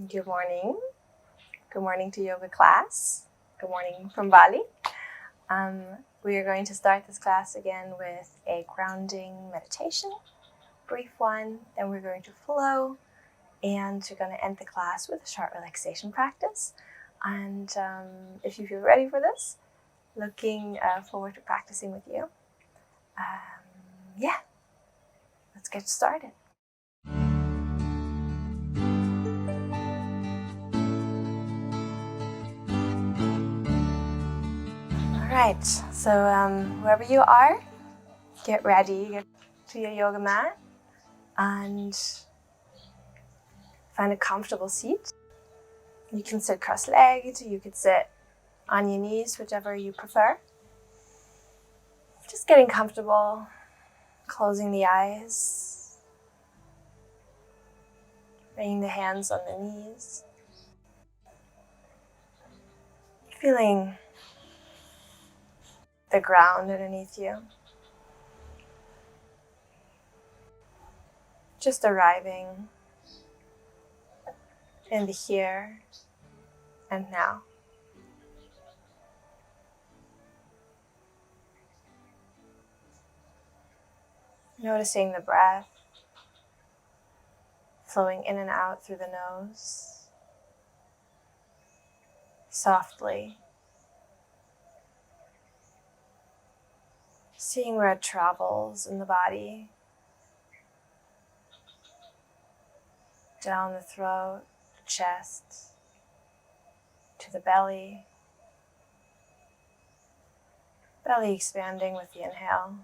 Good morning. Good morning to yoga class. Good morning from Bali. We are going to start this class again with a grounding meditation, brief one. Then we're going to flow, and we're going to end the class with a short relaxation practice. And if you feel ready for this, looking forward to practicing with you. Let's get started. Alright, so wherever you are, get ready, get to your yoga mat and find a comfortable seat. You can sit cross-legged, you could sit on your knees, whichever you prefer. Just getting comfortable, closing the eyes, bringing the hands on the knees, feeling the ground underneath you. Just arriving in the here and now. Noticing the breath flowing in and out through the nose, softly. Seeing where it travels in the body, down the throat, the chest, to the belly. Belly expanding with the inhale,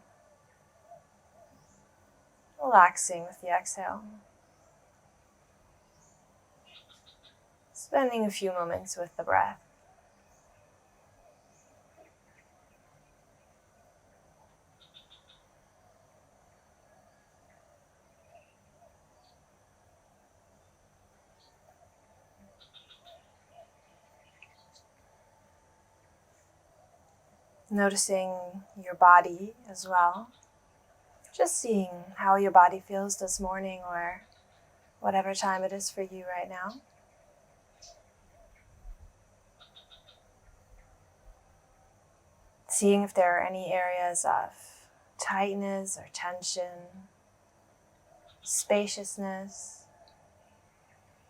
relaxing with the exhale. Spending a few moments with the breath. Noticing your body as well. Just seeing how your body feels this morning or whatever time it is for you right now. Seeing if there are any areas of tightness or tension, spaciousness,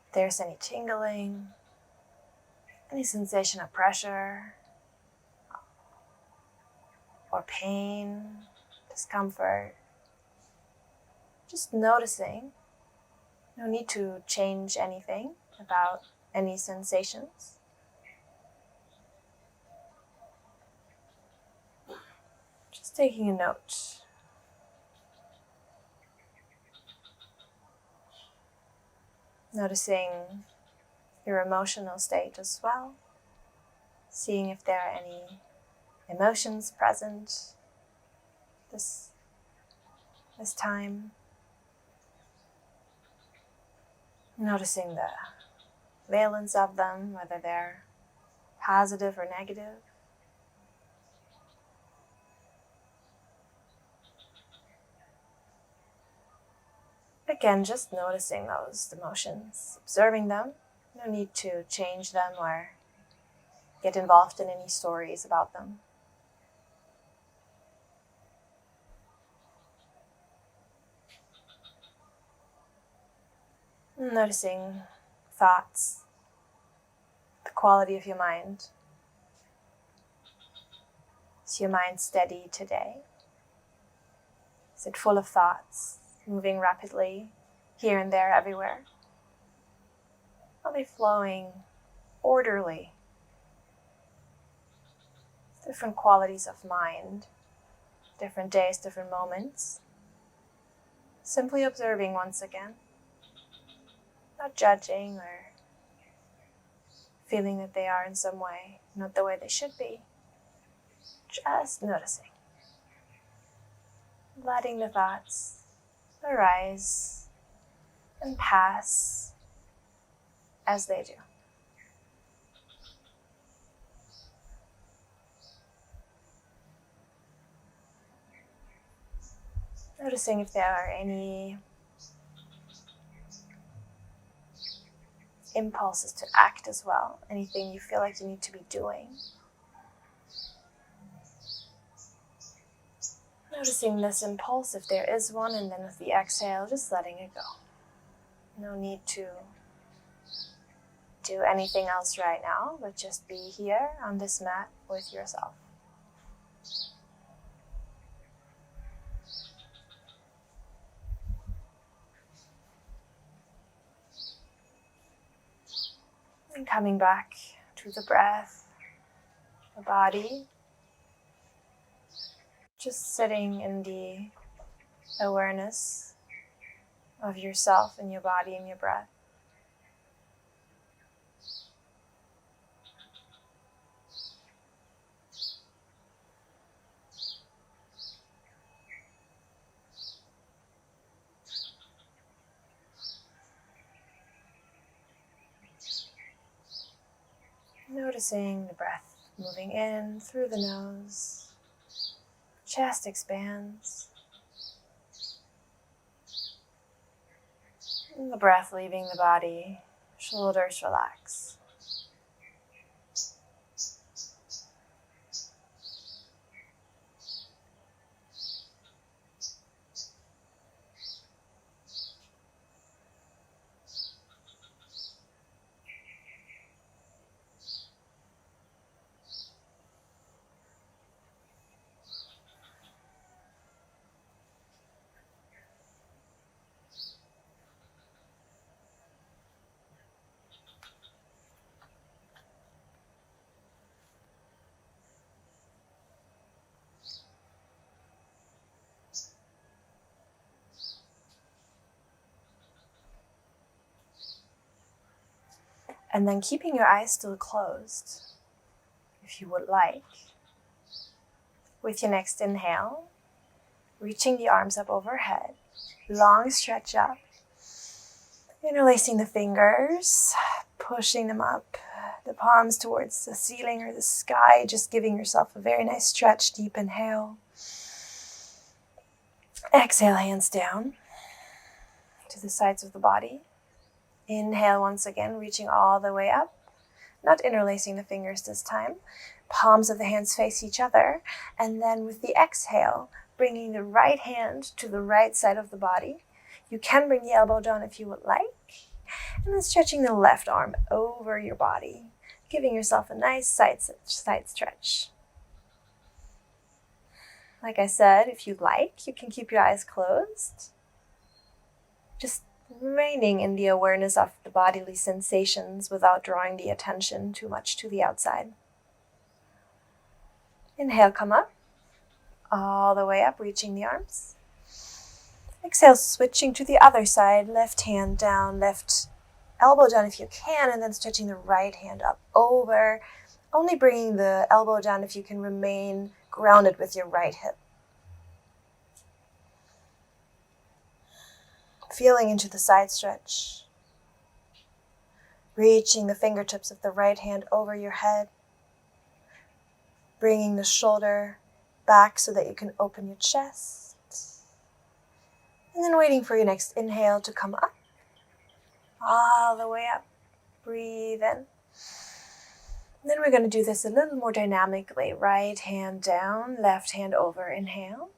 if there's any tingling, any sensation of pressure or pain, discomfort. Just noticing. No need to change anything about any sensations. Just taking a note. Noticing your emotional state as well. Seeing if there are any emotions present this time. Noticing the valence of them, whether they're positive or negative. Again, just noticing those emotions, observing them. No need to change them or get involved in any stories about them. Noticing thoughts, the quality of your mind. Is your mind steady today? Is it full of thoughts, moving rapidly, here and there, everywhere? Are they flowing orderly? Different qualities of mind, different days, different moments. Simply observing once again. Not judging or feeling that they are in some way not the way they should be. Just noticing. Letting the thoughts arise and pass as they do. Noticing if there are any impulses to act as well. Anything you feel like you need to be doing. Noticing this impulse if there is one, and then with the exhale, just letting it go. No need to do anything else right now, but just be here on this mat with yourself. And coming back to the breath, the body, just sitting in the awareness of yourself and your body and your breath. Noticing the breath moving in through the nose, chest expands, and the breath leaving the body, shoulders relax. And then keeping your eyes still closed, if you would like. With your next inhale, reaching the arms up overhead, long stretch up, interlacing the fingers, pushing them up, the palms towards the ceiling or the sky, just giving yourself a very nice stretch. Deep inhale. Exhale, hands down to the sides of the body. Inhale once again, reaching all the way up, not interlacing the fingers this time. Palms of the hands face each other, and then with the exhale, bringing the right hand to the right side of the body. You can bring the elbow down if you would like, and then stretching the left arm over your body, giving yourself a nice side stretch. Like I said, if you'd like, you can keep your eyes closed. Just remaining in the awareness of the bodily sensations without drawing the attention too much to the outside. Inhale, come up, all the way up, reaching the arms. Exhale, switching to the other side, left hand down, left elbow down if you can, and then stretching the right hand up over, only bringing the elbow down if you can remain grounded with your right hip. Feeling into the side stretch, reaching the fingertips of the right hand over your head, bringing the shoulder back so that you can open your chest, and then waiting for your next inhale to come up, all the way up. Breathe in. And then we're going to do this a little more dynamically. Right hand down, left hand over. Inhale.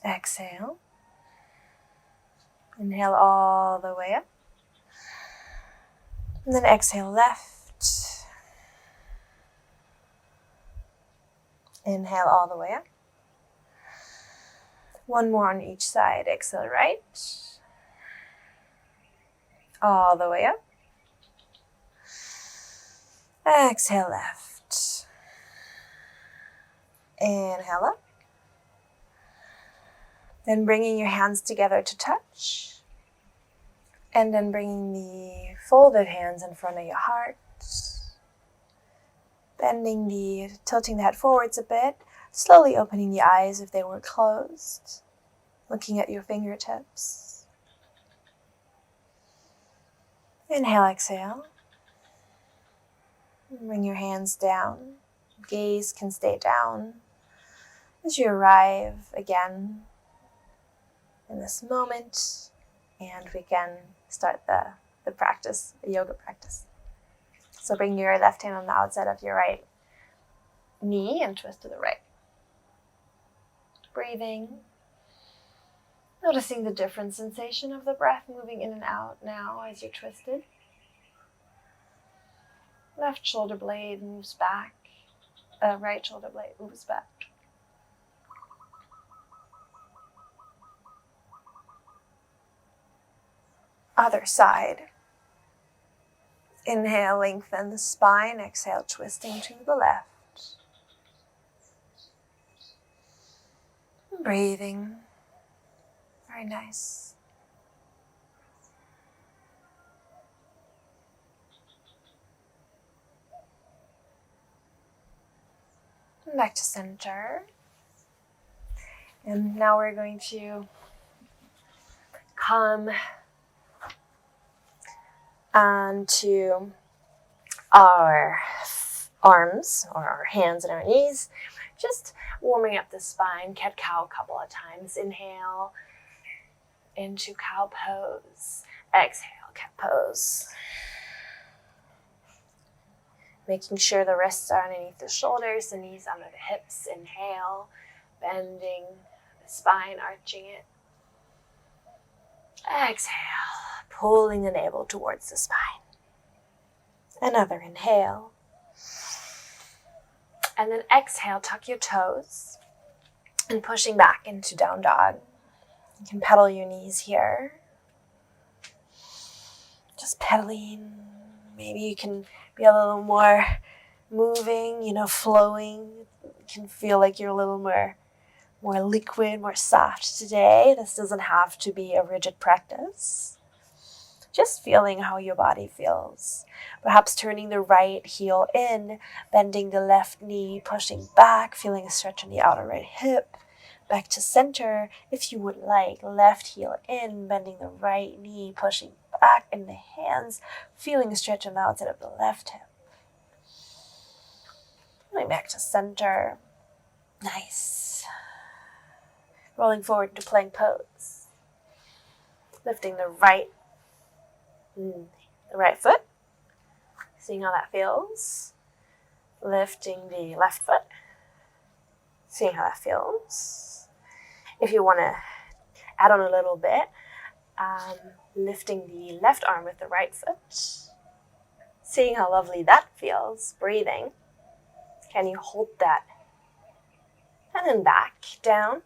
Exhale. Inhale all the way up. And then exhale left. Inhale all the way up. One more on each side. Exhale right. All the way up. Exhale left. Inhale up. Then bringing your hands together to touch. And then bringing the folded hands in front of your heart. Tilting the head forwards a bit. Slowly opening the eyes if they were closed. Looking at your fingertips. Inhale, exhale. Bring your hands down. Gaze can stay down as you arrive again in this moment, and we can start the the practice, the yoga practice. So bring your left hand on the outside of your right knee and twist to the right. Breathing. Noticing the different sensation of the breath moving in and out now as you're twisted. Left shoulder blade moves back. Right shoulder blade moves back. Other side. Inhale, lengthen the spine. Exhale, twisting to the left. Breathing. Very nice. Back to center. And now we're going to come onto our arms or our hands and our knees. Just warming up the spine, cat-cow a couple of times. Inhale into cow pose. Exhale, cat pose. Making sure the wrists are underneath the shoulders, the knees under the hips. Inhale, bending the spine, arching it. Exhale, pulling the navel towards the spine. Another inhale. And then exhale, tuck your toes and pushing back into down dog. You can pedal your knees here. Just pedaling. Maybe you can be a little more moving, flowing. You can feel like you're a little more liquid, more soft today. This doesn't have to be a rigid practice. Just feeling how your body feels. Perhaps turning the right heel in, bending the left knee, pushing back, feeling a stretch on the outer right hip. Back to center, if you would like. Left heel in, bending the right knee, pushing back in the hands, feeling a stretch on the outside of the left hip. Going back to center. Nice. Rolling forward into plank pose. Lifting the right foot. Seeing how that feels. Lifting the left foot. Seeing how that feels. If you want to add on a little bit, lifting the left arm with the right foot. Seeing how lovely that feels. Breathing. Can you hold that? And then back, down.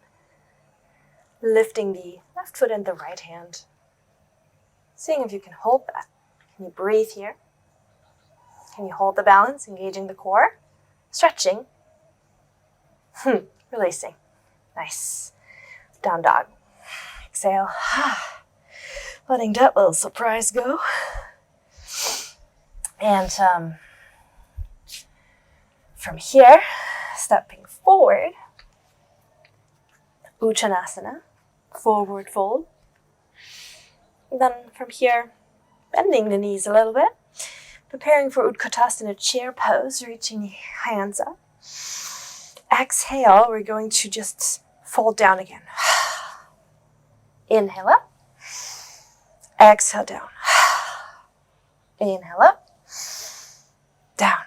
Lifting the left foot and the right hand. Seeing if you can hold that. Can you breathe here? Can you hold the balance, engaging the core? Stretching. Releasing. Nice. Down dog. Exhale. Letting that little surprise go. And from here, stepping forward, Uttanasana, forward fold. And then from here, bending the knees a little bit, preparing for Utkatasana, chair pose, reaching the hands up. Exhale, we're going to just fold down again. Inhale up. Exhale down. Inhale up. Down.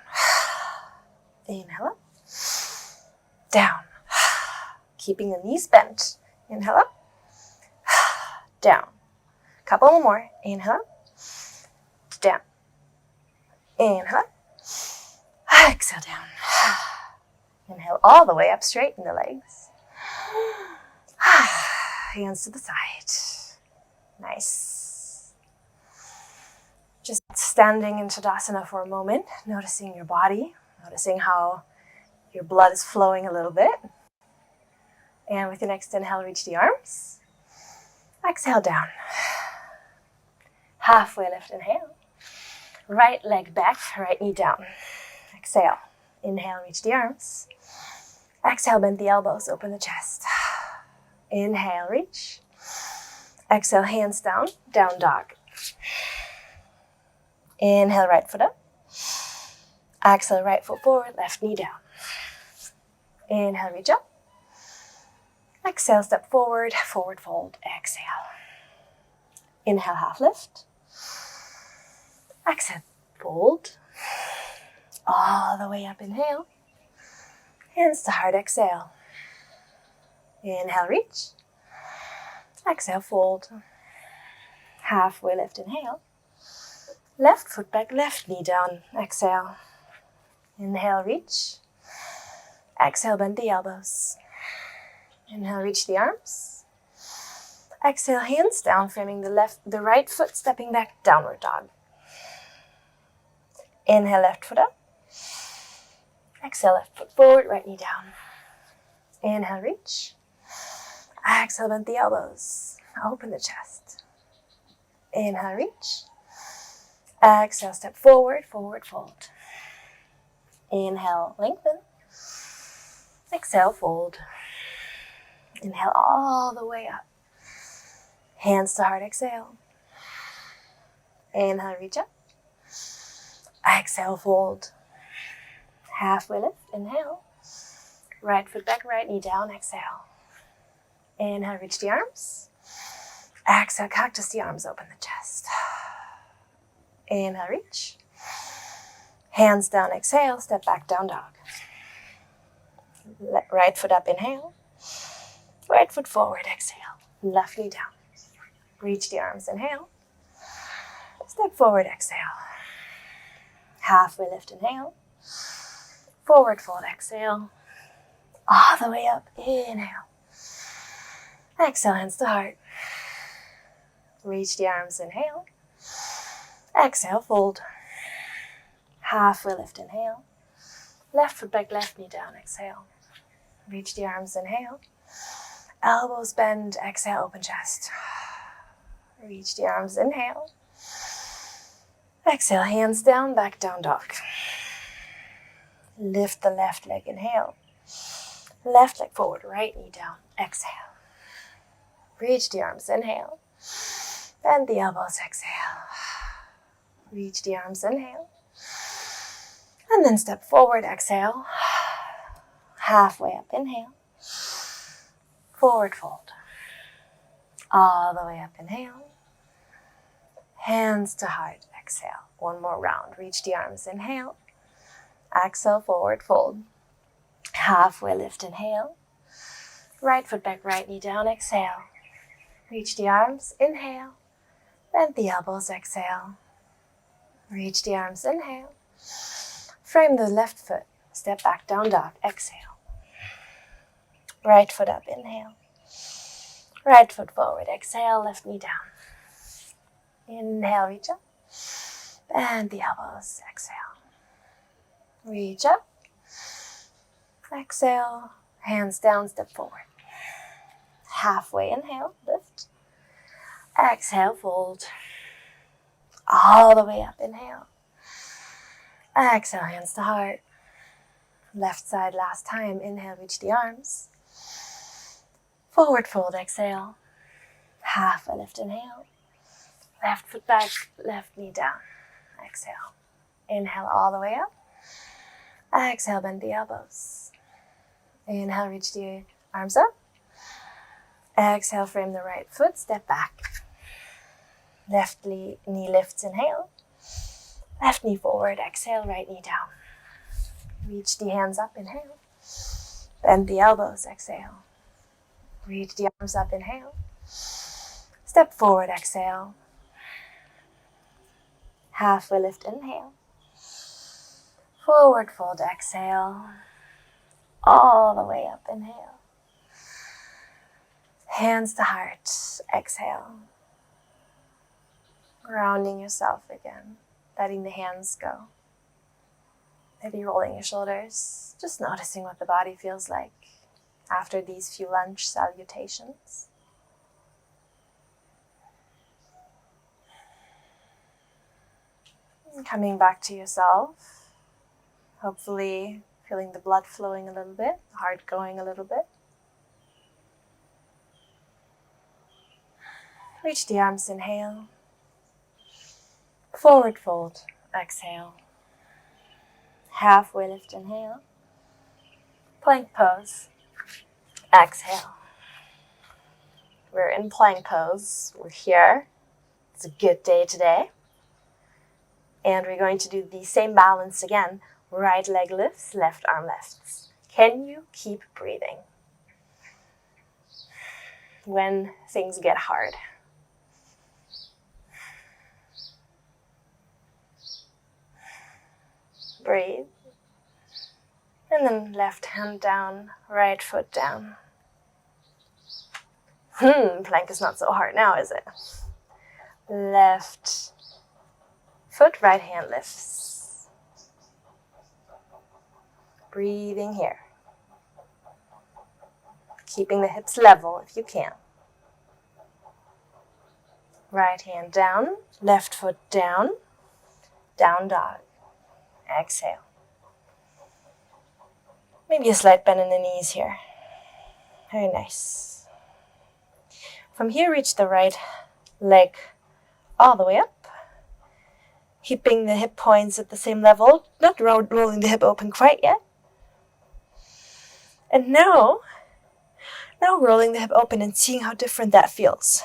Inhale up. Down. Keeping the knees bent. Inhale up. Down. Couple more. Inhale up. Down. Inhale up. Exhale down. Inhale all the way up, straighten the legs. Hands to the side. Nice. Just standing in Tadasana for a moment, noticing your body, noticing how your blood is flowing a little bit. And with your next inhale, reach the arms. Exhale down. Halfway lift, inhale. Right leg back, right knee down. Exhale. Inhale, reach the arms. Exhale, bend the elbows, open the chest. Inhale, reach. Exhale, hands down, down dog. Inhale, right foot up. Exhale, right foot forward, left knee down. Inhale, reach up. Exhale, step forward, forward fold, exhale. Inhale, half lift. Exhale, fold. All the way up, inhale. Hands to heart, exhale. Inhale, reach. Exhale, fold. Halfway lift, inhale. Left foot back, left knee down, exhale. Inhale, reach. Exhale, bend the elbows. Inhale, reach the arms. Exhale, hands down, framing the right foot, stepping back, downward dog. Inhale, left foot up. Exhale, left foot forward, right knee down. Inhale, reach. Exhale, bend the elbows. Open the chest. Inhale, reach. Exhale, step forward, forward fold. Inhale, lengthen. Exhale, fold. Inhale all the way up. Hands to heart, exhale. Inhale, reach up. Exhale, fold. Halfway lift, inhale. Right foot back, right knee down, exhale. Inhale, reach the arms. Exhale, cactus the arms, open the chest. Inhale, reach. Hands down, exhale, step back, down dog. Right foot up, inhale. Right foot forward, exhale. Left knee down. Reach the arms, inhale. Step forward, exhale. Halfway lift, inhale. Forward fold, exhale. All the way up, inhale. Exhale, hands to heart. Reach the arms, inhale. Exhale, fold. Halfway lift, inhale. Left foot back, left knee down, exhale. Reach the arms, inhale. Elbows bend, exhale, open chest. Reach the arms, inhale. Exhale, hands down, back down dog. Lift the left leg, inhale. Left leg forward, right knee down, exhale. Reach the arms, inhale. Bend the elbows, exhale. Reach the arms, inhale. And then step forward, exhale. Halfway up, inhale. Forward fold. All the way up, inhale. Hands to heart, exhale. One more round. Reach the arms, inhale. Exhale, forward fold. Halfway lift, inhale. Right foot back, right knee down, exhale. Reach the arms, inhale. Bend the elbows, exhale. Reach the arms, inhale. Frame the left foot. Step back, down dog, exhale. Right foot up, inhale. Right foot forward, exhale, left knee down. Inhale, reach up. Bend the elbows, exhale. Reach up. Exhale, hands down, step forward. Halfway, inhale, lift. Exhale, fold. All the way up, inhale. Exhale, hands to heart. Left side last time, inhale, reach the arms. Forward fold, exhale. Halfway lift, inhale. Left foot back, left knee down. Exhale. Inhale all the way up. Exhale, bend the elbows. Inhale, reach the arms up. Exhale, frame the right foot, step back. Left knee lifts, inhale. Left knee forward, exhale, right knee down. Reach the hands up, inhale. Bend the elbows, exhale. Reach the arms up, inhale. Step forward, exhale. Halfway lift, inhale. Forward fold, exhale. All the way up, inhale. Hands to heart, exhale. Grounding yourself again, letting the hands go. Maybe rolling your shoulders, just noticing what the body feels like after these few lunge salutations. And coming back to yourself, hopefully feeling the blood flowing a little bit, heart going a little bit. Reach the arms, inhale. Forward fold, exhale. Halfway lift, inhale. Plank pose, exhale. We're in plank pose, we're here. It's a good day today. And we're going to do the same balance again. Right leg lifts, left arm lifts. Can you keep breathing when things get hard? Breathe. And then left hand down, right foot down. Plank is not so hard now, is it? Left foot, right hand lifts. Breathing here. Keeping the hips level if you can. Right hand down, left foot down, down dog. Exhale. Maybe a slight bend in the knees here. Very nice. From here, reach the right leg all the way up. Keeping the hip points at the same level, not rolling the hip open quite yet. And now rolling the hip open and seeing how different that feels.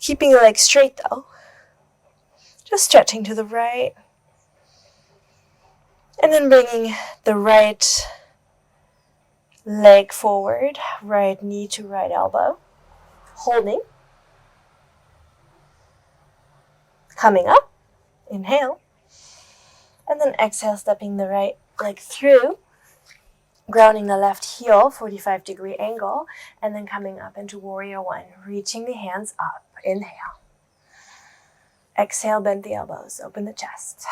Keeping the leg straight though. Just stretching to the right. And then bringing the right leg forward, right knee to right elbow. Holding. Coming up. Inhale. And then exhale, stepping the right leg through. Grounding the left heel, 45-degree angle. And then coming up into warrior one. Reaching the hands up. Inhale. Exhale, bend the elbows. Open the chest.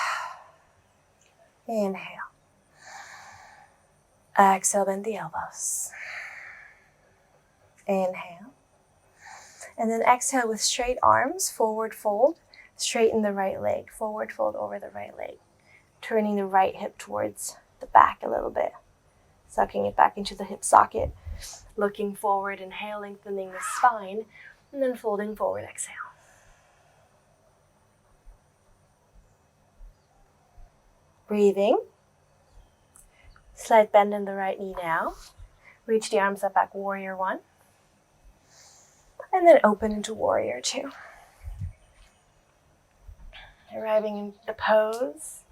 Inhale. Exhale, bend the elbows. Inhale. And then exhale with straight arms, forward fold. Straighten the right leg, forward fold over the right leg. Turning the right hip towards the back a little bit. Sucking it back into the hip socket. Looking forward, inhale, lengthening the spine. And then folding forward, exhale. Breathing. Slight bend in the right knee now. Reach the arms up back, warrior one. And then open into warrior two. Arriving in the pose.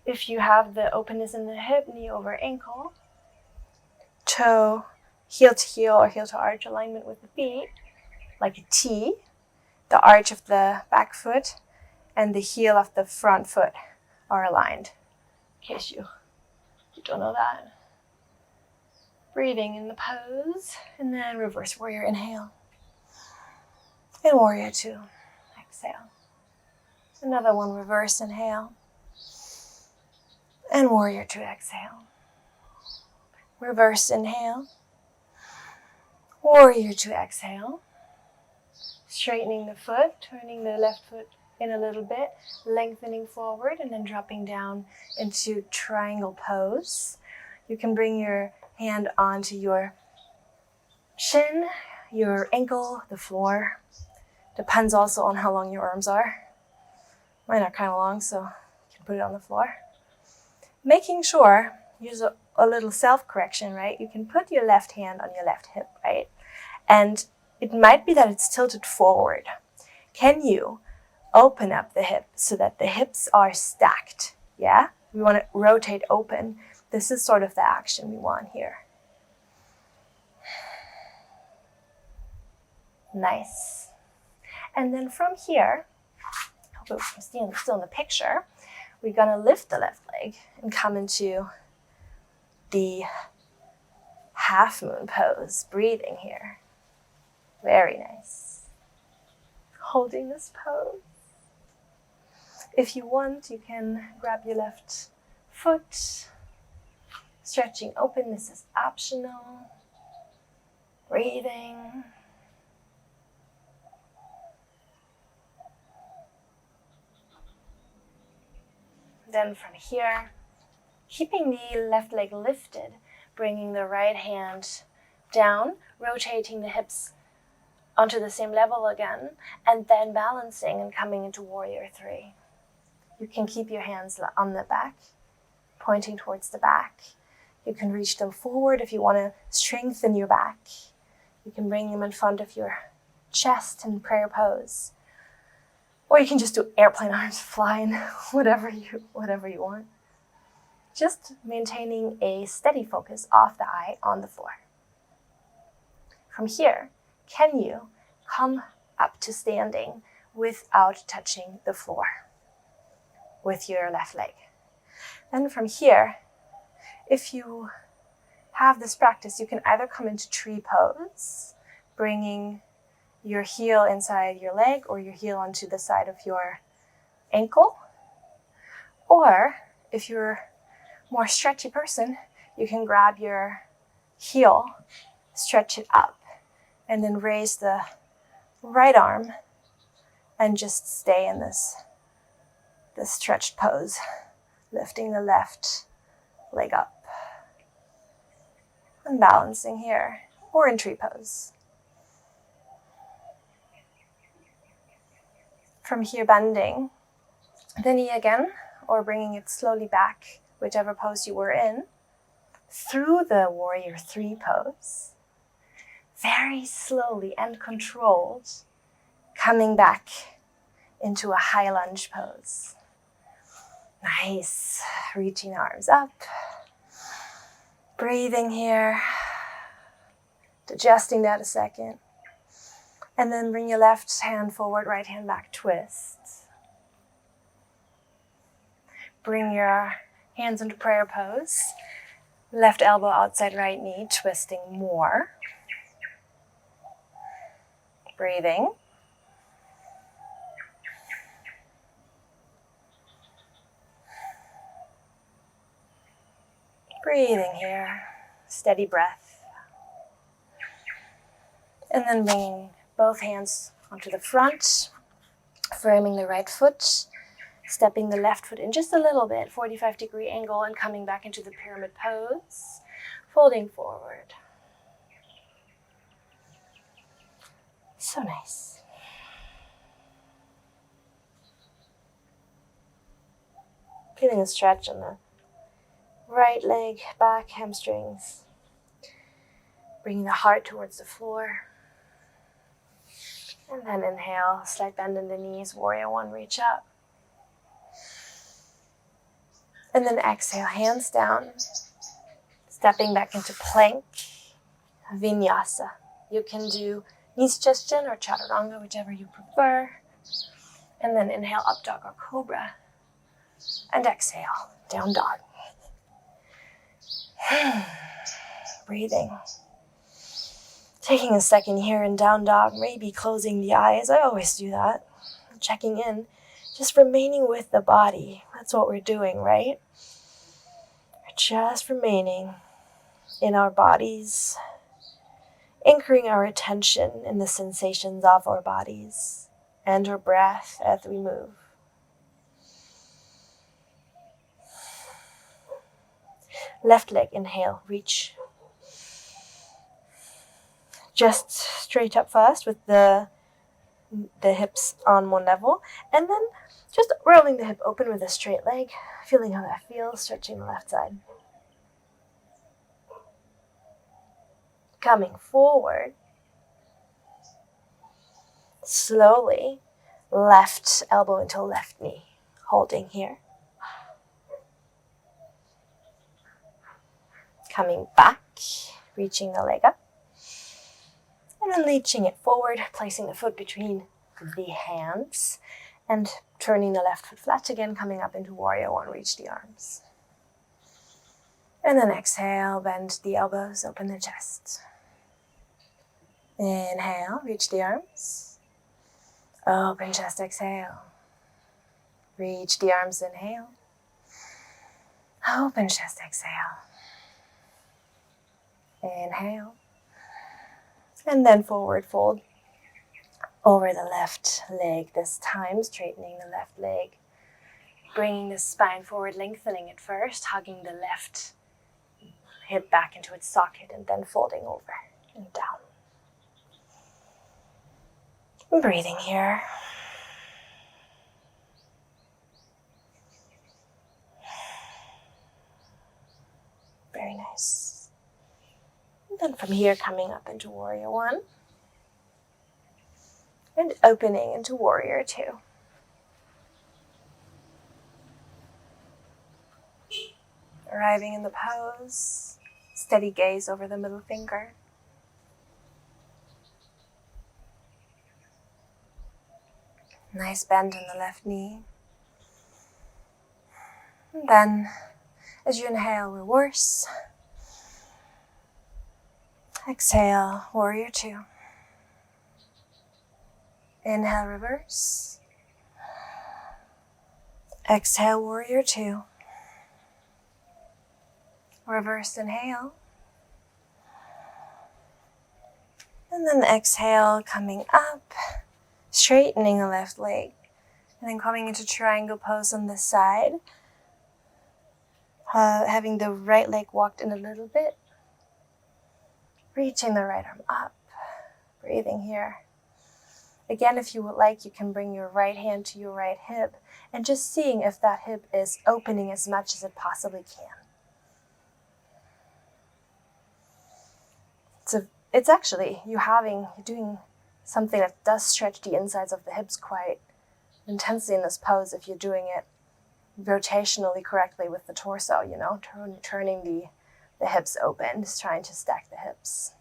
If you have the openness in the hip, knee over ankle. Toe, heel to heel or heel to arch alignment with the feet. Like a T. The arch of the back foot and the heel of the front foot are aligned. In case you don't know that. Breathing in the pose. And then reverse warrior, inhale. And warrior two, exhale. Another one, reverse inhale. And warrior two, exhale. Reverse inhale. Warrior two, exhale. Straightening the foot, turning the left foot in a little bit, lengthening forward and then dropping down into triangle pose. You can bring your hand onto your shin, your ankle, the floor. Depends also on how long your arms are. Mine are kind of long, so you can put it on the floor. Making sure, use a little self-correction, right? You can put your left hand on your left hip, right? And it might be that it's tilted forward. Can you open up the hip so that the hips are stacked? Yeah? We want to rotate open. This is sort of the action we want here. Nice. And then from here, hope I'm still in the picture, we're going to lift the left leg and come into the half moon pose, breathing here. Very nice. Holding this pose. If you want, you can grab your left foot, stretching open. This is optional. Breathing. Then from here, keeping the left leg lifted, bringing the right hand down, rotating the hips onto the same level again, and then balancing and coming into warrior three. You can keep your hands on the back, pointing towards the back. You can reach them forward if you want to strengthen your back. You can bring them in front of your chest in prayer pose. Or you can just do airplane arms, flying, whatever you want. Just maintaining a steady focus off the eye on the floor. From here, can you come up to standing without touching the floor with your left leg? Then from here, if you have this practice, you can either come into tree pose, bringing your heel inside your leg or your heel onto the side of your ankle. Or if you're a more stretchy person, you can grab your heel, stretch it up, and then raise the right arm and just stay in this stretched pose, lifting the left leg up and balancing here, or in tree pose. From here, bending the knee again, or bringing it slowly back, whichever pose you were in, through the warrior three pose, very slowly and controlled, coming back into a high lunge pose. Nice, reaching arms up, breathing here, digesting that a second. And then bring your left hand forward, right hand back, twist. Bring your hands into prayer pose. Left elbow outside right knee, twisting more. Breathing. Breathing here, steady breath. And then bringing both hands onto the front, framing the right foot, stepping the left foot in just a little bit, 45-degree angle, and coming back into the pyramid pose, folding forward. So nice. Feeling a stretch on the right leg, back, hamstrings. Bringing the heart towards the floor. And then inhale, slight bend in the knees, warrior one, reach up. And then exhale, hands down, stepping back into plank, vinyasa. You can do knee suggestion or chaturanga, whichever you prefer. And then inhale, up dog or cobra. And exhale, down dog. Breathing. Taking a second here in down dog, maybe closing the eyes. I always do that. Checking in. Just remaining with the body. That's what we're doing, right? We're just remaining in our bodies. Anchoring our attention in the sensations of our bodies and our breath as we move. Left leg, inhale, reach. Just straight up first with the hips on one level, and then just rolling the hip open with a straight leg, feeling how that feels, stretching the left side. Coming forward, slowly, left elbow into left knee, holding here. Coming back, reaching the leg up. And then reaching it forward, placing the foot between the hands and turning the left foot flat again, coming up into warrior one, reach the arms. And then exhale, bend the elbows, open the chest. Inhale, reach the arms. Open chest, exhale. Reach the arms, inhale. Open chest, exhale. Inhale. And then forward fold over the left leg this time, straightening the left leg. Bringing the spine forward, lengthening it first, hugging the left hip back into its socket, and then folding over and down. Breathing here. Very nice. Then from here, coming up into warrior one and opening into warrior two. Arriving in the pose, steady gaze over the middle finger. Nice bend in the left knee. And then, as you inhale, reverse. Exhale, warrior two. Inhale, reverse. Exhale, warrior two. Reverse inhale. And then exhale, coming up, straightening the left leg. And then coming into triangle pose on this side. Having the right leg walked in a little bit. Reaching the right arm up. Breathing here. Again, if you would like, you can bring your right hand to your right hip and just seeing if that hip is opening as much as it possibly can. It's actually you're doing something that does stretch the insides of the hips quite intensely in this pose if you're doing it rotationally correctly with the torso, turning the hips open, just trying to stack the hips.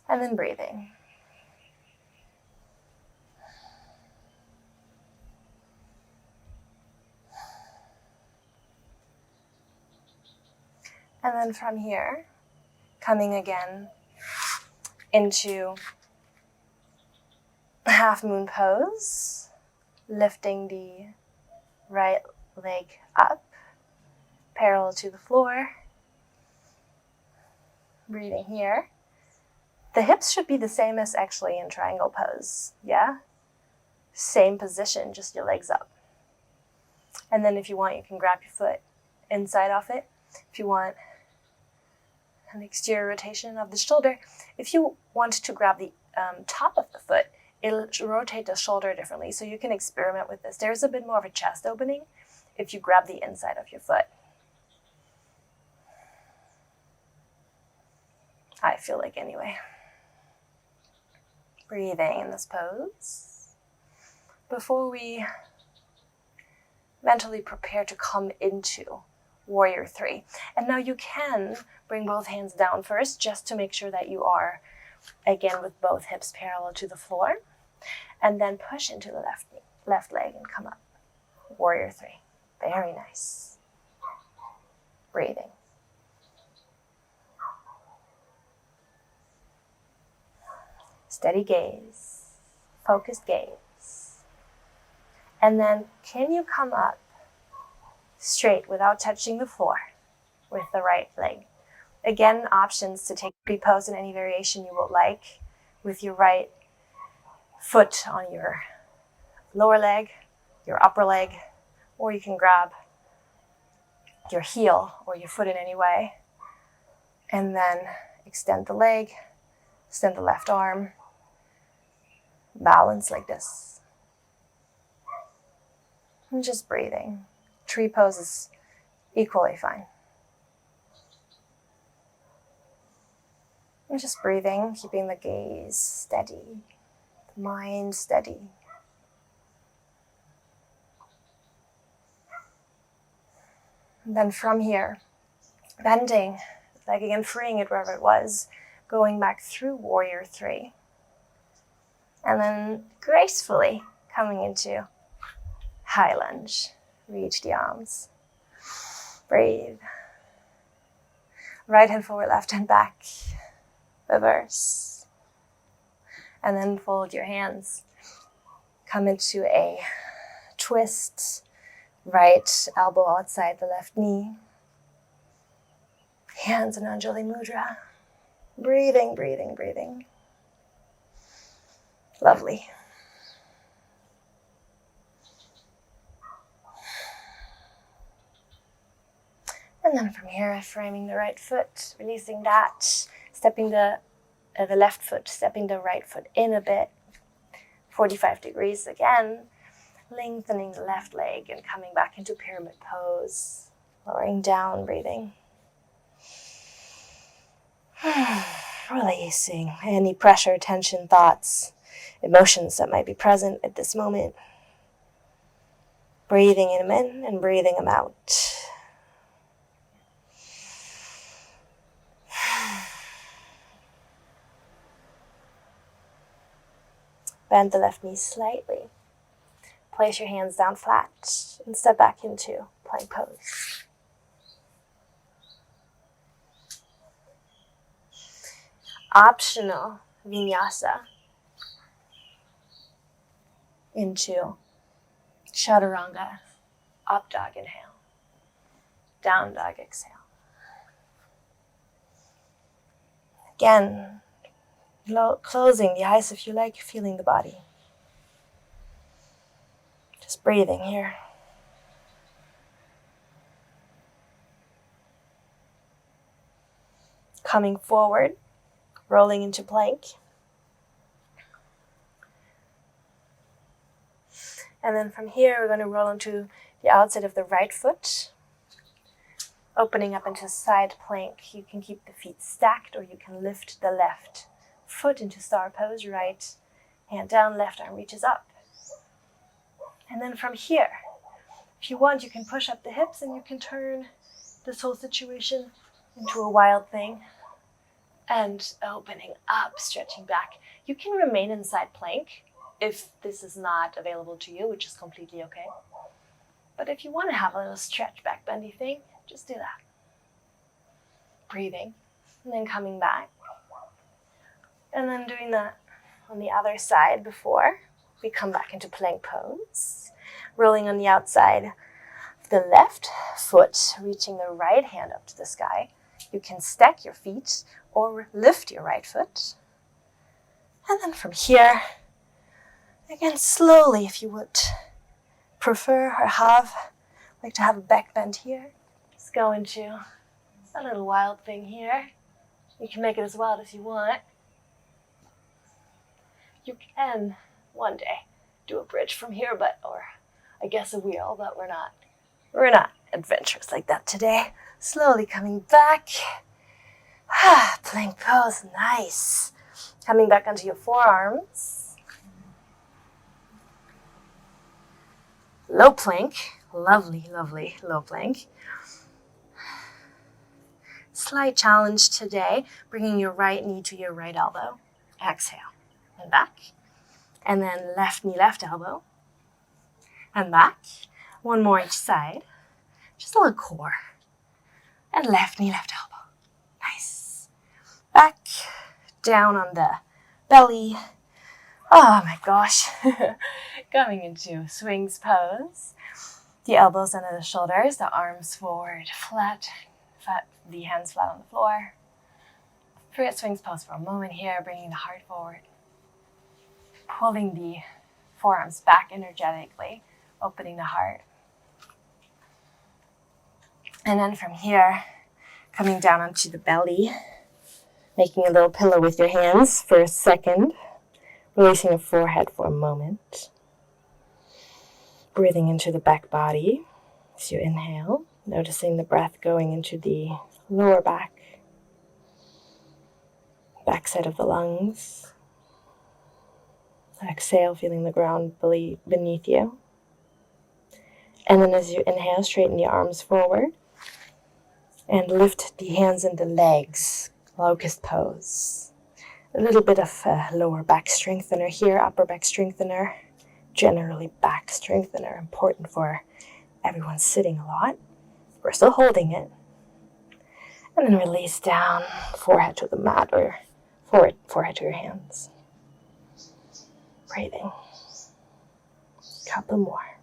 And then breathing. And then from here, coming again into half moon pose, lifting the right leg up, parallel to the floor. Breathing here. The hips should be the same as actually in triangle pose, yeah? Same position, just your legs up. And then if you want, you can grab your foot inside of it. If you want an exterior rotation of the shoulder. If you want to grab the top of the foot, it'll rotate the shoulder differently. So you can experiment with this. There's a bit more of a chest opening if you grab the inside of your foot. I feel like anyway. Breathing in this pose. Before we mentally prepare to come into warrior three. And now you can bring both hands down first just to make sure that you are, again, with both hips parallel to the floor. And then push into the left leg and come up. Warrior three. Very nice. Breathing. Steady gaze. Focused gaze. And then can you come up straight without touching the floor with the right leg? Again, options to take pre-pose in any variation you would like with your right foot on your lower leg, your upper leg, or you can grab your heel or your foot in any way and then extend the leg, extend the left arm, balance like this. And just breathing. Tree pose is equally fine. And just breathing, keeping the gaze steady, the mind steady. And then from here, bending, like again, freeing it wherever it was, going back through warrior three. And then gracefully coming into high lunge. Reach the arms. Breathe. Right hand forward, left hand back. Reverse. And then fold your hands. Come into a twist. Right elbow outside the left knee. Hands in Anjali Mudra. Breathing, breathing, breathing. Lovely. And then from here, framing the right foot, releasing that, stepping the left foot, stepping the right foot in a bit, 45 degrees again, lengthening the left leg and coming back into pyramid pose, lowering down, breathing. Releasing any pressure, tension, thoughts, emotions that might be present at this moment. Breathing them in and breathing them out. Bend the left knee slightly. Place your hands down flat and step back into plank pose. Optional vinyasa into chaturanga. Up dog inhale. Down dog exhale. Again, closing the eyes if you like, feeling the body. Just breathing here. Coming forward, rolling into plank. And then from here, we're going to roll into the outside of the right foot, opening up into side plank. You can keep the feet stacked, or you can lift the left foot into star pose. Right hand down, left arm reaches up. And then from here, if you want, you can push up the hips and you can turn this whole situation into a wild thing. And opening up, stretching back. You can remain in side plank if this is not available to you, which is completely okay. But if you want to have a little stretch back bendy thing, just do that. Breathing, and then coming back. And then doing that on the other side before we come back into plank pose. Rolling on the outside of the left foot, reaching the right hand up to the sky. You can stack your feet or lift your right foot. And then from here, again, slowly, if you would prefer or like to have a back bend here, just go into a little wild thing here. You can make it as wild as you want. You can one day do a bridge from here, or I guess a wheel, but we're not adventurous like that today. Slowly coming back. Plank pose, nice. Coming back onto your forearms. Low plank, lovely, lovely low plank. Slight challenge today, bringing your right knee to your right elbow. Exhale, and back. And then left knee, left elbow. And back. One more each side. Just a little core. And left knee, left elbow. Nice. Back, down on the belly. Oh my gosh. Coming into swings pose. The elbows under the shoulders, the arms forward, flat, the hands flat on the floor. Forget swings pose for a moment here, bringing the heart forward. Pulling the forearms back energetically, opening the heart. And then from here, coming down onto the belly, making a little pillow with your hands for a second, releasing the forehead for a moment. Breathing into the back body as you inhale, noticing the breath going into the lower back side of the lungs. Exhale, feeling the ground beneath you. And then as you inhale, straighten the arms forward and lift the hands and the legs, locust pose. A little bit of lower back strengthener here, upper back strengthener, generally back strengthener, important for everyone sitting a lot. We're still holding it. And then release down, forehead to the mat or forehead to your hands. Breathing. Couple more.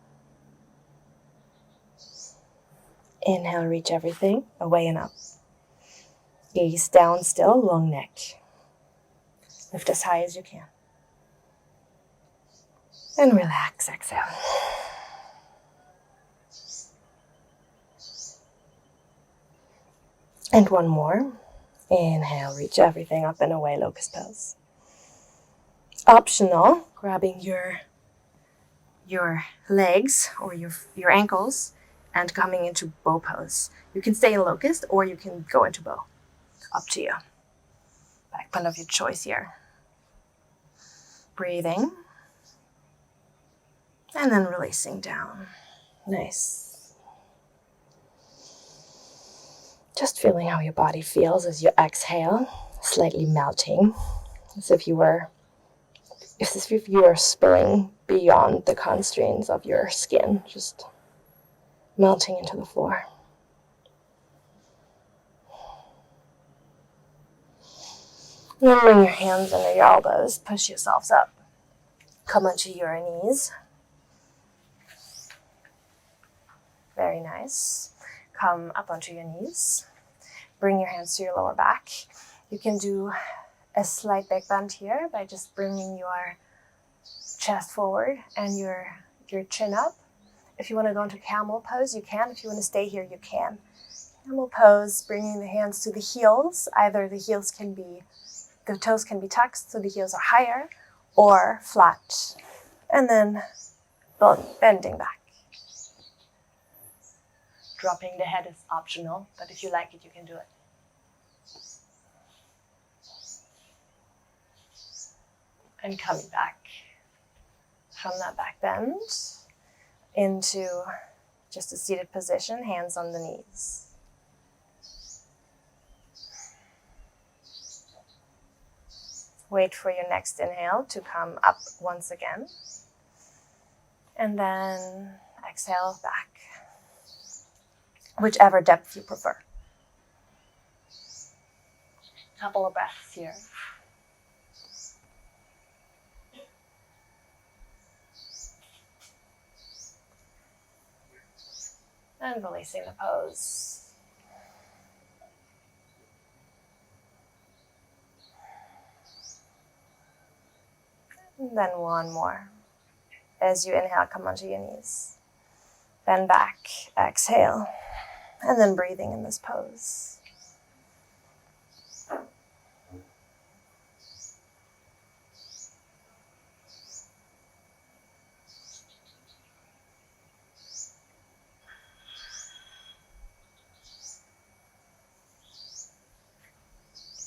Inhale, reach everything, away and up. Gaze down still, long neck. Lift as high as you can. And relax, exhale. And one more. Inhale, reach everything up and away, locust pose. Optional, grabbing your legs or your ankles and coming into bow pose. You can stay in locust or you can go into bow. Up to you. Back bend of your choice here. Breathing. And then releasing down. Nice. Just feeling how your body feels as you exhale, slightly melting, as if you were It's as if you are spilling beyond the constraints of your skin, just melting into the floor. And then bring your hands under your elbows, push yourselves up. Come onto your knees. Very nice. Come up onto your knees. Bring your hands to your lower back. You can do a slight back bend here by just bringing your chest forward and your chin up. If you want to go into camel pose, you can. If you want to stay here, you can. Camel pose, bringing the hands to the heels. Either the toes can be tucked so the heels are higher, or flat. And then bending back. Dropping the head is optional, but if you like it, you can do it. And coming back from that back bend into just a seated position, hands on the knees. Wait for your next inhale to come up once again. And then exhale back. Whichever depth you prefer. Couple of breaths here. And releasing the pose. And then one more. As you inhale, come onto your knees. Bend back, exhale. And then breathing in this pose.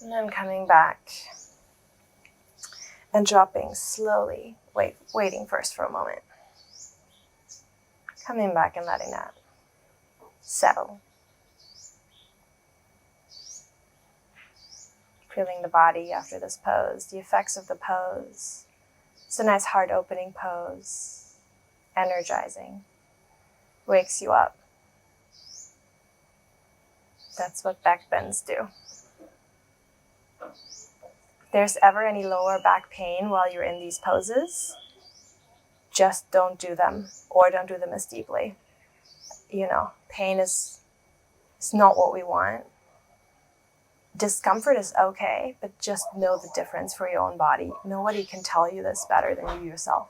And then coming back and dropping slowly, waiting first for a moment. Coming back and letting that settle. Feeling the body after this pose, the effects of the pose. It's a nice heart opening pose, energizing, wakes you up. That's what back bends do. If there's ever any lower back pain while you're in these poses, just don't do them, or don't do them as deeply. Pain is not what we want. Discomfort is okay, but just know the difference for your own body. Nobody can tell you this better than you yourself.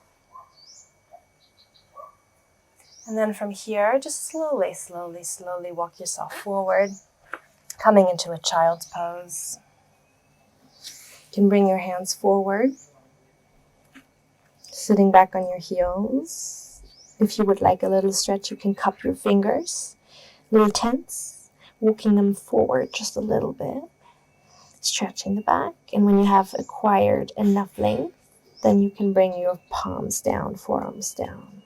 And then from here, just slowly walk yourself forward, coming into a child's pose. You can bring your hands forward, sitting back on your heels. If you would like a little stretch, you can cup your fingers, little tense, walking them forward just a little bit, stretching the back. And when you have acquired enough length, then you can bring your palms down, forearms down.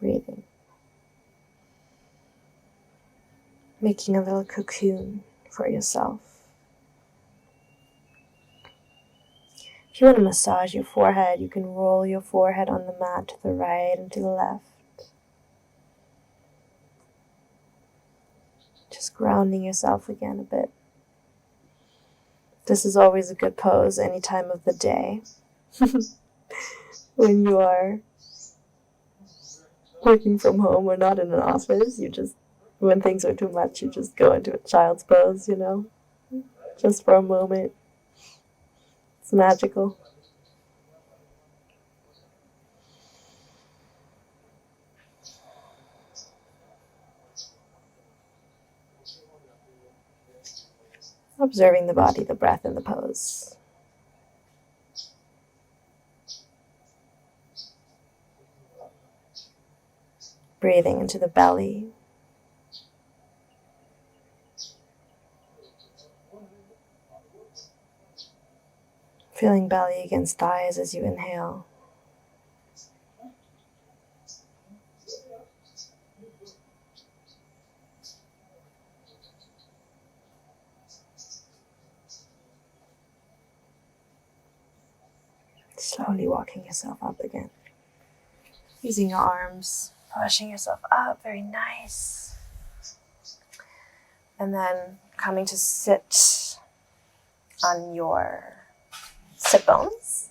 Breathing. Making a little cocoon for yourself. If you want to massage your forehead, you can roll your forehead on the mat to the right and to the left. Just grounding yourself again a bit. This is always a good pose any time of the day. When you are working from home or not in an office, when things are too much, you just go into a child's pose, just for a moment. It's magical. Observing the body, the breath, and the pose. Breathing into the belly. Feeling belly against thighs as you inhale. slowly walking yourself up again. Using your arms, pushing yourself up, very nice. And then coming to sit on your sit bones,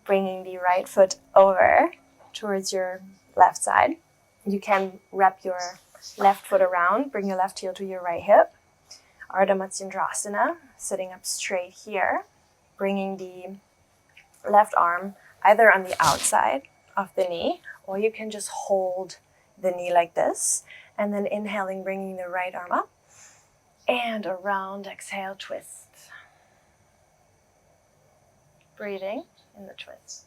bringing the right foot over towards your left side. You can wrap your left foot around, bring your left heel to your right hip. Ardha Matsyendrasana, sitting up straight here, bringing the left arm either on the outside of the knee, or you can just hold the knee like this, and then inhaling, bringing the right arm up, and around, exhale, twist. Breathing in the twist.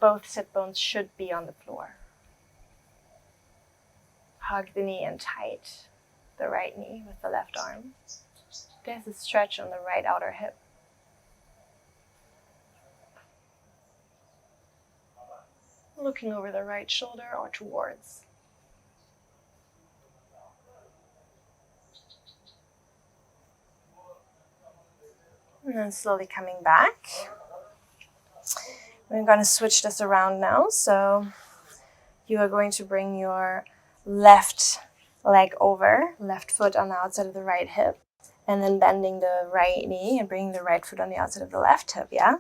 Both sit bones should be on the floor. Hug the knee in tight, the right knee with the left arm. There's a stretch on the right outer hip. Looking over the right shoulder or towards. And then slowly coming back. We're going to switch this around now. So you are going to bring your left leg over, left foot on the outside of the right hip, and then bending the right knee and bringing the right foot on the outside of the left hip, yeah?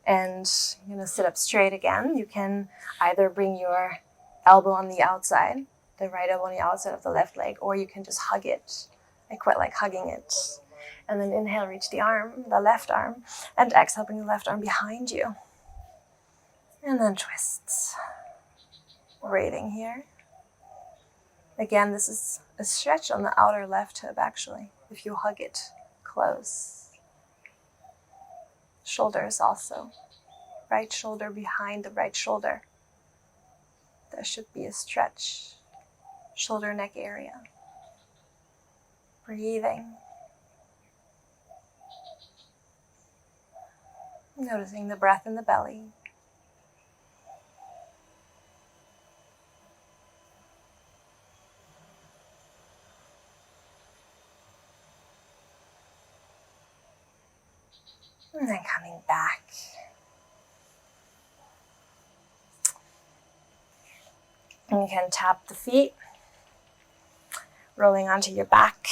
And you're going to sit up straight again. You can either bring your elbow on the outside, the right elbow on the outside of the left leg, or you can just hug it. I quite like hugging it. And then inhale, reach the arm, the left arm, and exhale, bring the left arm behind you. And then twists. Breathing here. Again, this is a stretch on the outer left hip, actually, if you hug it close. Shoulders also. Right shoulder behind the right shoulder. There should be a stretch. Shoulder, neck area. Breathing. Noticing the breath in the belly. And then coming back. And you can tap the feet, rolling onto your back.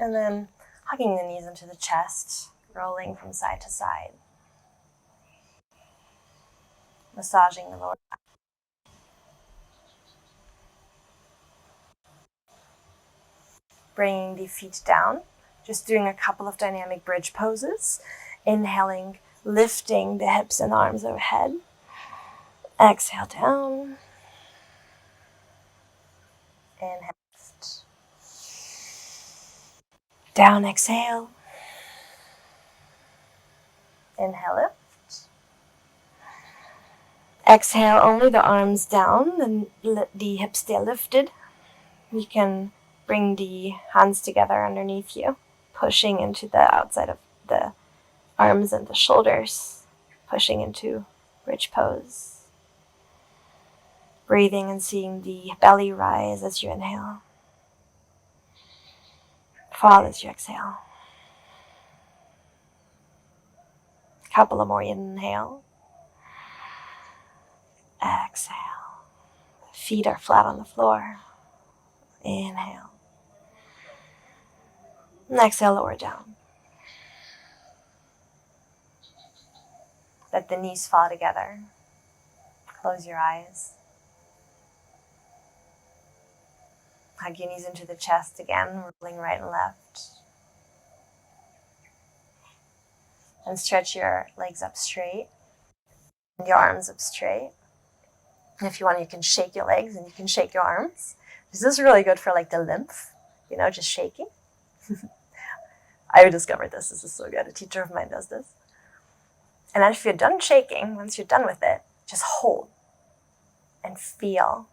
And then hugging the knees into the chest, rolling from side to side. Massaging the lower back. Bringing the feet down, just doing a couple of dynamic bridge poses. Inhaling, lifting the hips and arms overhead. Exhale down. Inhale, lift. Down, exhale. Inhale, lift. Exhale, only the arms down, and the hips stay lifted. You can bring the hands together underneath you, pushing into the outside of the arms and the shoulders, pushing into bridge pose. Breathing and seeing the belly rise as you inhale. Fall as you exhale. A couple of more inhale. Exhale. Feet are flat on the floor. Inhale. And exhale, lower down. Let the knees fall together. Close your eyes. Hug your knees into the chest again, rolling right and left. And stretch your legs up straight. And your arms up straight. And if you want, you can shake your legs and you can shake your arms. This is really good for like the lymph, just shaking. I discovered this. This is so good. A teacher of mine does this. And then if you're done shaking, once you're done with it, just hold and feel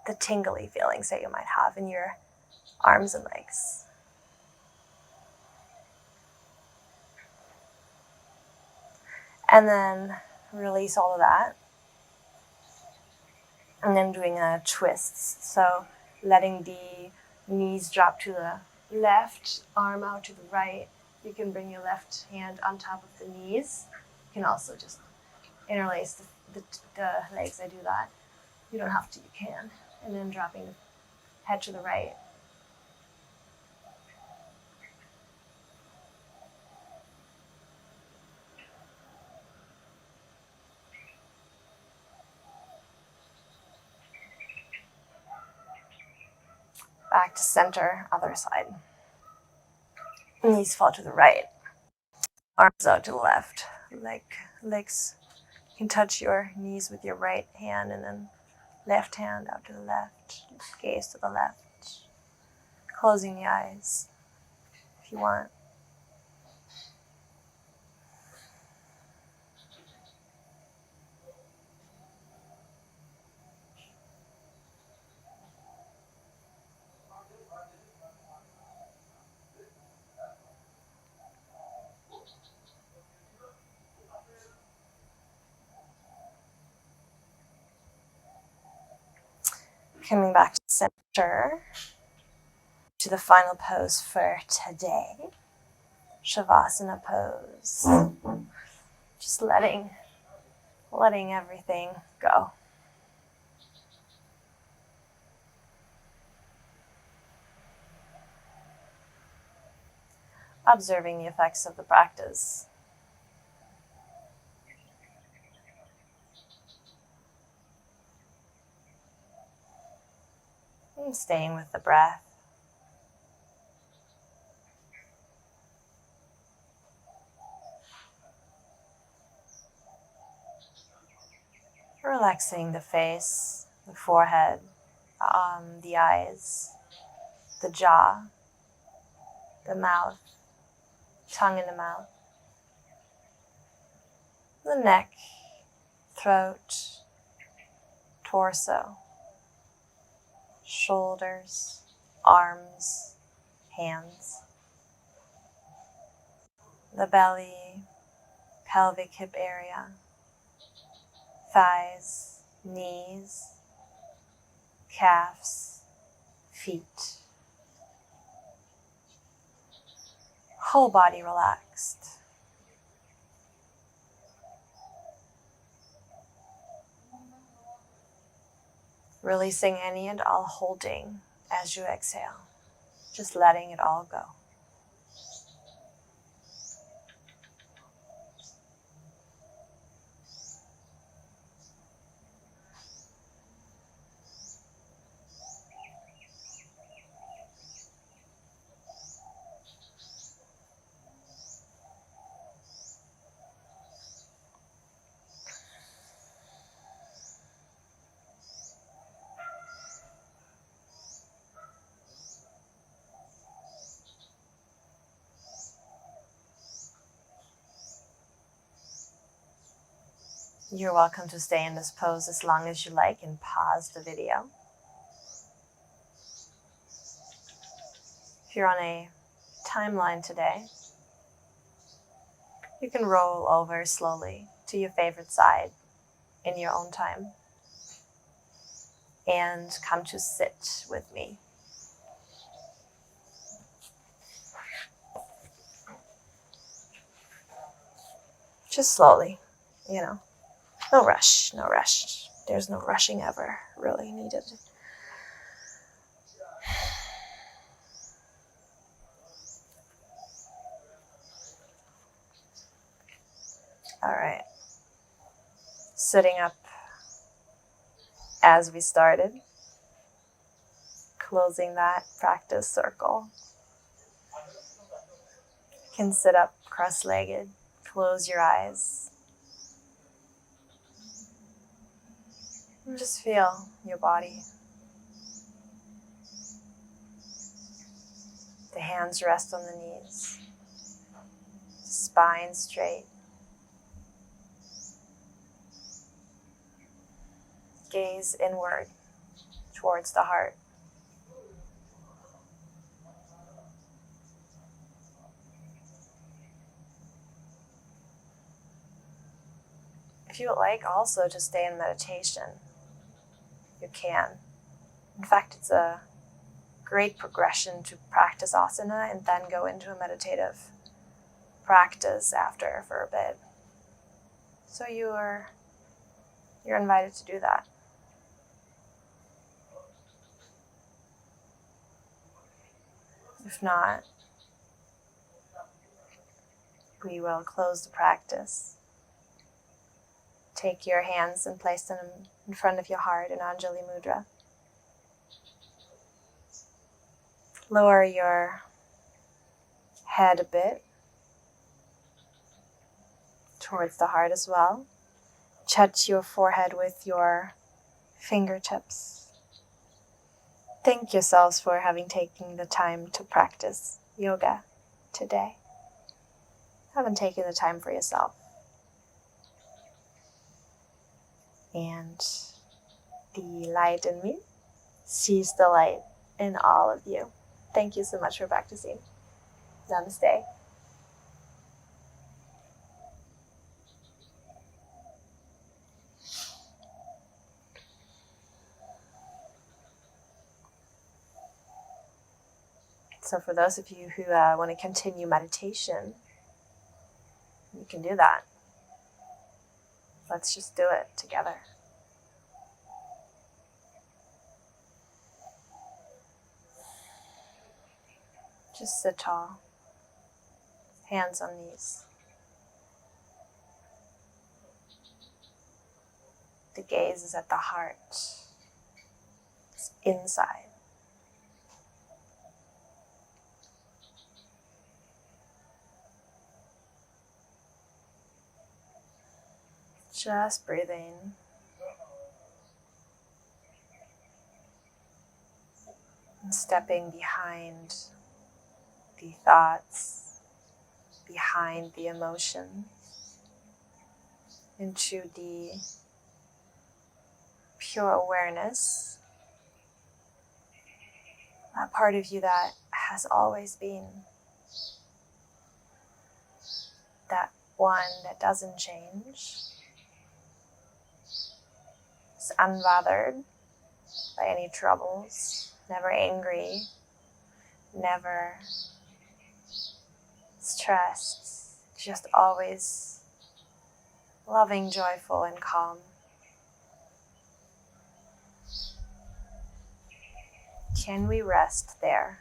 the tingly feelings that you might have in your arms and legs. And then release all of that. And then doing a twist. So letting the knees drop to the left, arm out to the right. You can bring your left hand on top of the knees. You can also just interlace the legs. I do that. You don't have to, you can. And then dropping the head to the right. Back to center, other side. Knees fall to the right. Arms out to the left. Legs. You can touch your knees with your right hand and then left hand out to the left. Gaze to the left. Closing the eyes if you want. Coming back to center, to the final pose for today, Shavasana pose. Just letting everything go. Observing the effects of the practice. And staying with the breath. Relaxing the face, the forehead, the eyes, the jaw, the mouth, tongue in the mouth, the neck, throat, torso, shoulders, arms, hands, the belly, pelvic hip area, thighs, knees, calves, feet. Whole body relaxed. Releasing any and all holding as you exhale. Just letting it all go. You're welcome to stay in this pose as long as you like and pause the video. If you're on a timeline today, you can roll over slowly to your favorite side in your own time and come to sit with me. Just slowly, no rush. There's no rushing ever really needed. All right. Sitting up as we started. Closing that practice circle. You can sit up cross-legged. Close your eyes. And just feel your body. The hands rest on the knees. Spine straight. Gaze inward towards the heart. If you would like also to stay in meditation, can. In fact, it's a great progression to practice asana and then go into a meditative practice after for a bit. So you're invited to do that. If not, we will close the practice. Take your hands and place them in front of your heart in Anjali Mudra. Lower your head a bit towards the heart as well. Touch your forehead with your fingertips. Thank yourselves for having taken the time to practice yoga today. Haven't taken the time for yourself. And the light in me sees the light in all of you. Thank you so much for practicing. Namaste. So for those of you who want to continue meditation, you can do that. Let's just do it together. Just sit tall, hands on knees. The gaze is at the heart. It's inside. Just breathing. And stepping behind the thoughts, behind the emotions, into the pure awareness, that part of you that has always been, that one that doesn't change, is unbothered by any troubles, never angry, never stressed, just always loving, joyful, and calm. Can we rest there?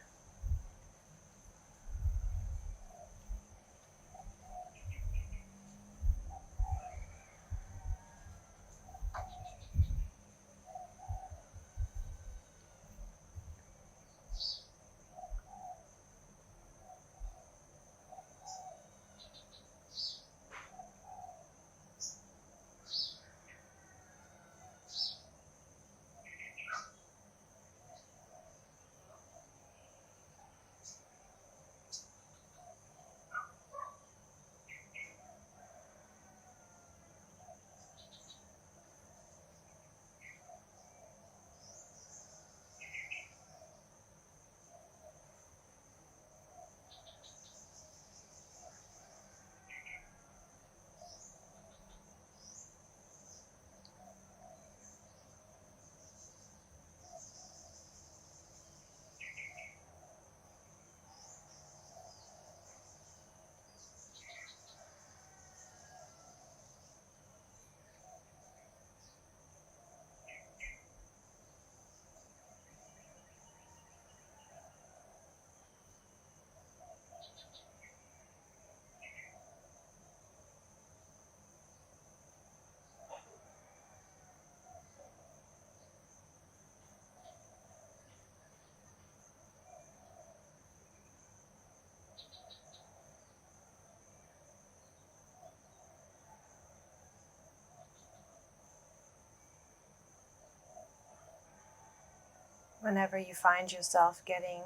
Whenever you find yourself getting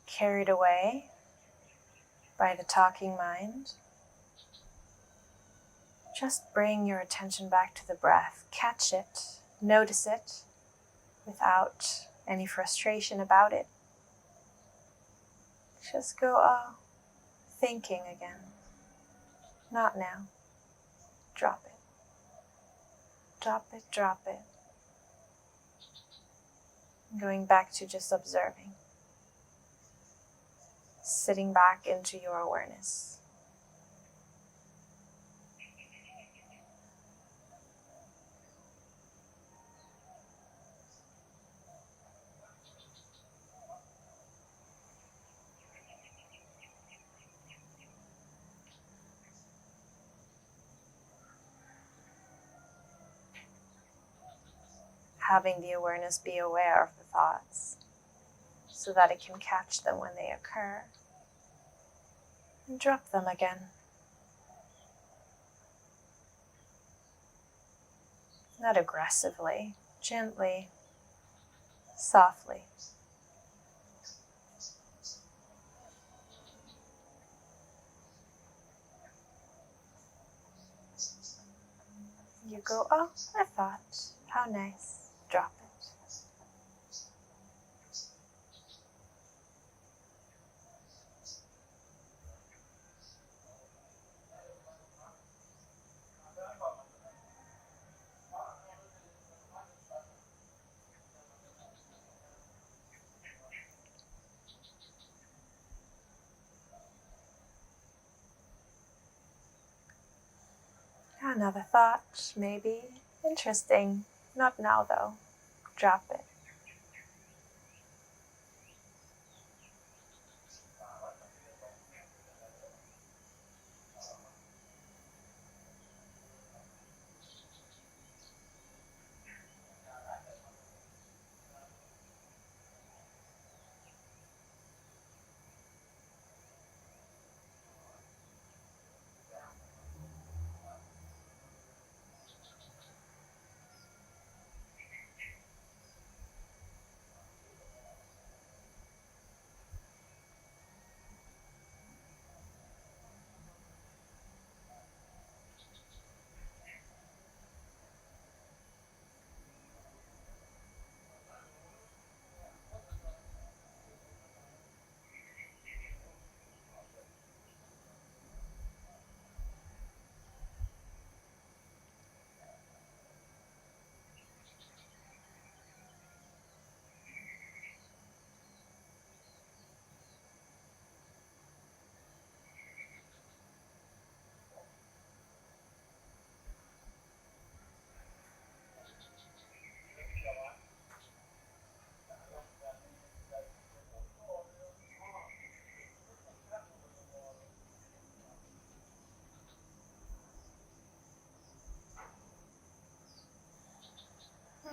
carried away by the talking mind, just bring your attention back to the breath. Catch it, notice it, without any frustration about it. Just go, thinking again. Not now. Drop it. Drop it, drop it. Going back to just observing, sitting back into your awareness. Having the awareness be aware of the thoughts so that it can catch them when they occur and drop them again. Not aggressively, gently, softly. You go, oh, a thought, how nice, drop it. Another thought, maybe interesting, not now though, drop it.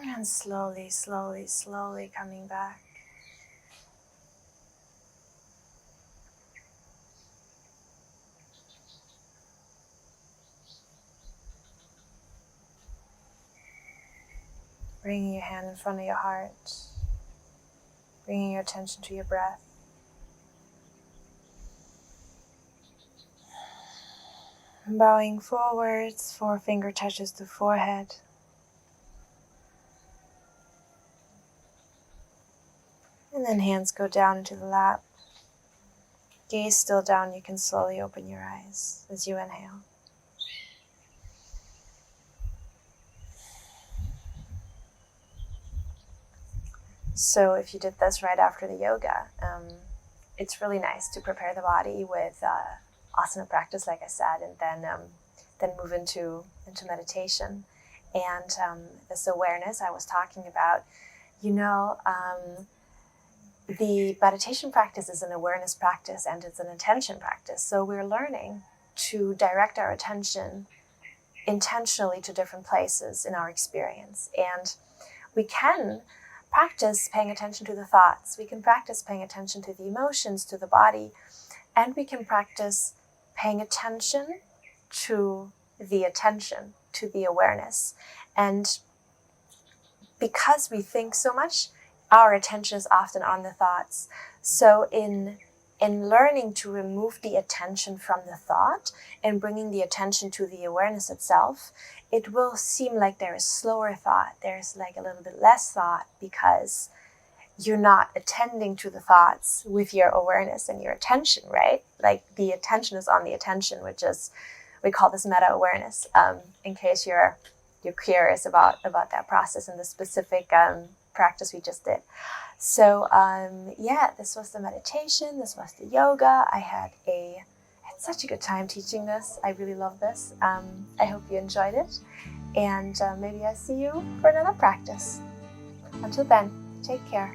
And slowly, slowly, slowly coming back. Bringing your hand in front of your heart. Bringing your attention to your breath. Bowing forwards, forefinger touches the forehead. And then hands go down into the lap. Gaze still down, you can slowly open your eyes as you inhale. So if you did this right after the yoga, it's really nice to prepare the body with asana practice, like I said, and then move into meditation. And this awareness I was talking about, the meditation practice is an awareness practice and it's an attention practice. So we're learning to direct our attention intentionally to different places in our experience. And we can practice paying attention to the thoughts. We can practice paying attention to the emotions, to the body, and we can practice paying attention to the attention, to the awareness. And because we think so much, our attention is often on the thoughts. So in learning to remove the attention from the thought and bringing the attention to the awareness itself, it will seem like there is slower thought. There's like a little bit less thought because you're not attending to the thoughts with your awareness and your attention, right? Like the attention is on the attention, which is, we call this meta-awareness, in case you're curious about that process and the specific practice we just did. So yeah, this was the meditation, this was the yoga. I had such a good time teaching this. I really love this. I hope you enjoyed it, and maybe I'll see you for another practice. Until then, take care.